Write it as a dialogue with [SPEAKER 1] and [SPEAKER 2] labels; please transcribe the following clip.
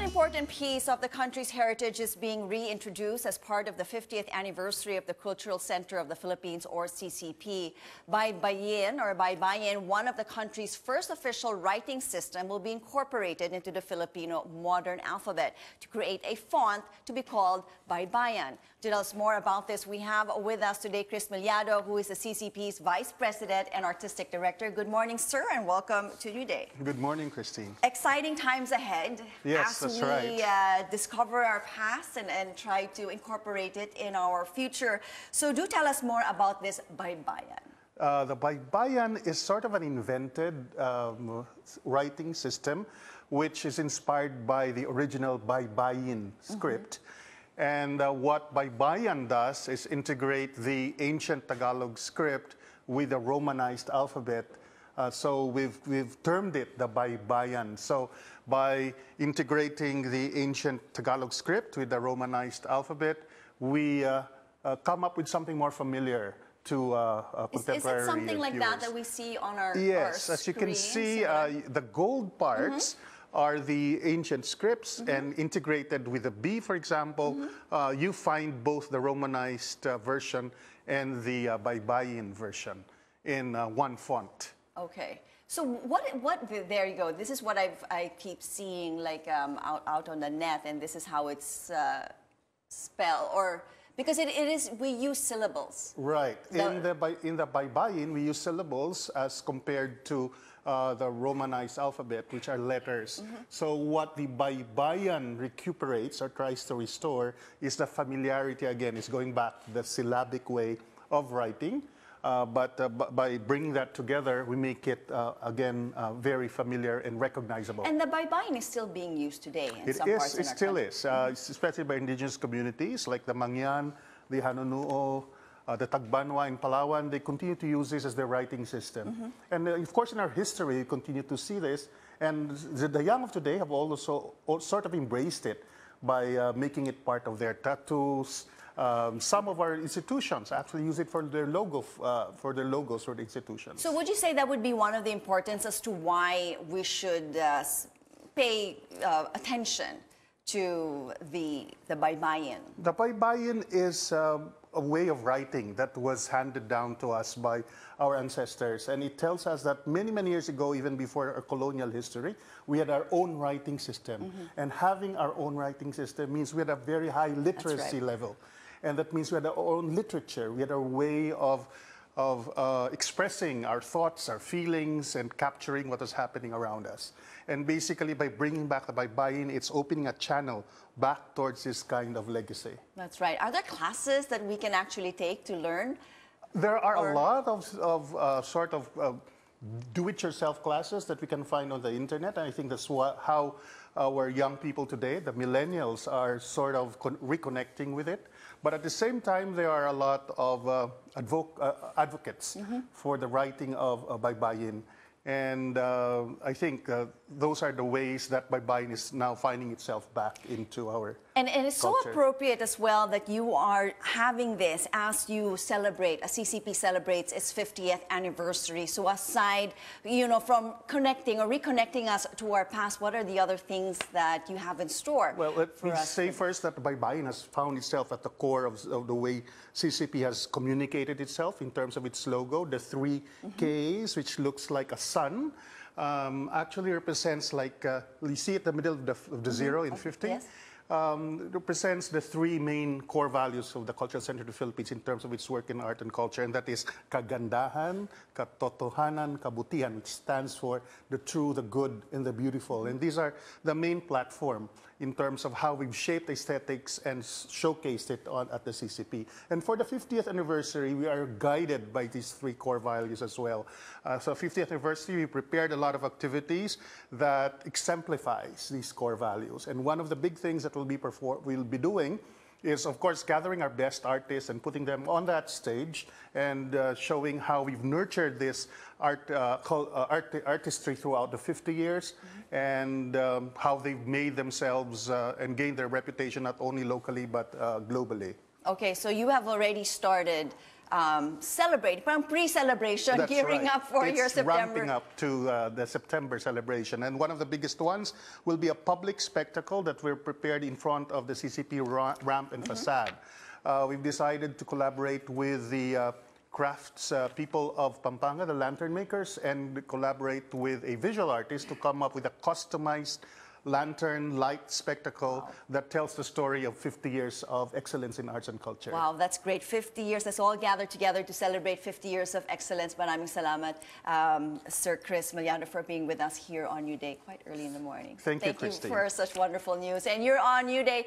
[SPEAKER 1] important piece of the country's heritage is being reintroduced as part of the 50th anniversary of the Cultural Center of the Philippines, or CCP. Baybayin, or Baybayin, one of the country's first official writing system, will be incorporated into the Filipino modern alphabet to create a font to be called Baybayan. To tell us more about this, we have with us today Chris Miliado, who is the CCP's Vice President and Artistic Director. Good morning, sir, and welcome to New Day.
[SPEAKER 2] Good morning, Christine.
[SPEAKER 1] Exciting times ahead.
[SPEAKER 2] Yes,
[SPEAKER 1] as
[SPEAKER 2] that's
[SPEAKER 1] we
[SPEAKER 2] right.
[SPEAKER 1] Discover our past and try to incorporate it in our future. So do tell us more about this Baybayan.
[SPEAKER 2] The Baybayan is sort of an invented writing system which is inspired by the original Baybayin script. And what Baybayan does is integrate the ancient Tagalog script with the Romanized alphabet. So we've termed it the Baybayan. So by integrating the ancient Tagalog script with the Romanized alphabet, we come up with something more familiar to contemporary
[SPEAKER 1] Is it something like
[SPEAKER 2] viewers.
[SPEAKER 1] that we see on our
[SPEAKER 2] Yes,
[SPEAKER 1] our
[SPEAKER 2] as you can see,
[SPEAKER 1] screens?
[SPEAKER 2] the gold parts are the ancient scripts, and integrated with the B, for example, you find both the Romanized version and the Baybayin version in one font.
[SPEAKER 1] Okay. So there you go. This is what I keep seeing like out on the net, and this is how it's spelled, or because we use syllables.
[SPEAKER 2] Right. In the Baybayin, we use syllables as compared to the Romanized alphabet, which are letters. So what the Baybayan recuperates or tries to restore is the familiarity again. It's going back to the syllabic way of writing. But by bringing that together, we make it, again, very familiar and recognizable.
[SPEAKER 1] And the Baybayin is still being used today in some parts of our
[SPEAKER 2] It still
[SPEAKER 1] country.
[SPEAKER 2] is, especially by indigenous communities like the Mangyan, the Hanunuo, the Tagbanwa in Palawan. They continue to use this as their writing system. And of course, in our history, we continue to see this. And the young of today have also sort of embraced it by making it part of their tattoos. Some of our institutions actually use it for their logos for the institutions.
[SPEAKER 1] So would you say that would be one of the importance as to why we should pay attention to the Baybayin?
[SPEAKER 2] The Baybayin is a way of writing that was handed down to us by our ancestors. And it tells us that many, many years ago, even before our colonial history, we had our own writing system. And having our own writing system means we had a very high literacy level. And that means we had our own literature. We had a way of expressing our thoughts, our feelings, and capturing what was happening around us. And basically, by bringing back the Baybayin, it's opening a channel back towards this kind of legacy.
[SPEAKER 1] That's right. Are there classes that we can actually take to learn?
[SPEAKER 2] There are a lot of do-it-yourself classes that we can find on the internet. And I think that's how our young people today, the millennials, are sort of reconnecting with it. But at the same time, there are a lot of advocates for the writing of Baybayin. And I think those are the ways that Baybayin is now finding itself back into our
[SPEAKER 1] And it's
[SPEAKER 2] culture.
[SPEAKER 1] so appropriate as well that you are having this as you celebrate, as CCP celebrates its 50th anniversary. So aside, from connecting or reconnecting us to our past, what are the other things that you have in store?
[SPEAKER 2] Well, let me say first that Baybayin has found itself at the core of the way CCP has communicated itself in terms of its logo. The three Ks, which looks like a sun, actually represents like, you see at the middle of the zero in 50?
[SPEAKER 1] Yes.
[SPEAKER 2] Represents the three main core values of the Cultural Center of the Philippines in terms of its work in art and culture, and that is kagandahan, katotohanan, kabutihan, which stands for the true, the good, and the beautiful. And these are the main platform in terms of how we've shaped aesthetics and showcased it at the CCP. And for the 50th anniversary, we are guided by these three core values as well. So 50th anniversary, we prepared a lot of activities that exemplifies these core values. And one of the big things that we'll be doing is, of course, gathering our best artists and putting them on that stage and showing how we've nurtured this artistry throughout the 50 years and how they've made themselves and gained their reputation not only locally but globally.
[SPEAKER 1] Okay, so you have already started celebrate, parang pre-celebration,
[SPEAKER 2] That's
[SPEAKER 1] gearing
[SPEAKER 2] right.
[SPEAKER 1] up for
[SPEAKER 2] It's
[SPEAKER 1] your September.
[SPEAKER 2] ramping up to the September celebration. And one of the biggest ones will be a public spectacle that we're prepared in front of the CCP ramp and facade. We've decided to collaborate with the crafts people of Pampanga, the lantern makers, and collaborate with a visual artist to come up with a customized lantern light spectacle that tells the story of 50 years of excellence in arts and culture.
[SPEAKER 1] Wow, that's great. 50 years. Let's all gather together to celebrate 50 years of excellence. Maraming salamat, Sir Chris Maliano, for being with us here on New Day quite early in the morning.
[SPEAKER 2] Thank you, Christine.
[SPEAKER 1] For such wonderful news. And you're on New Day.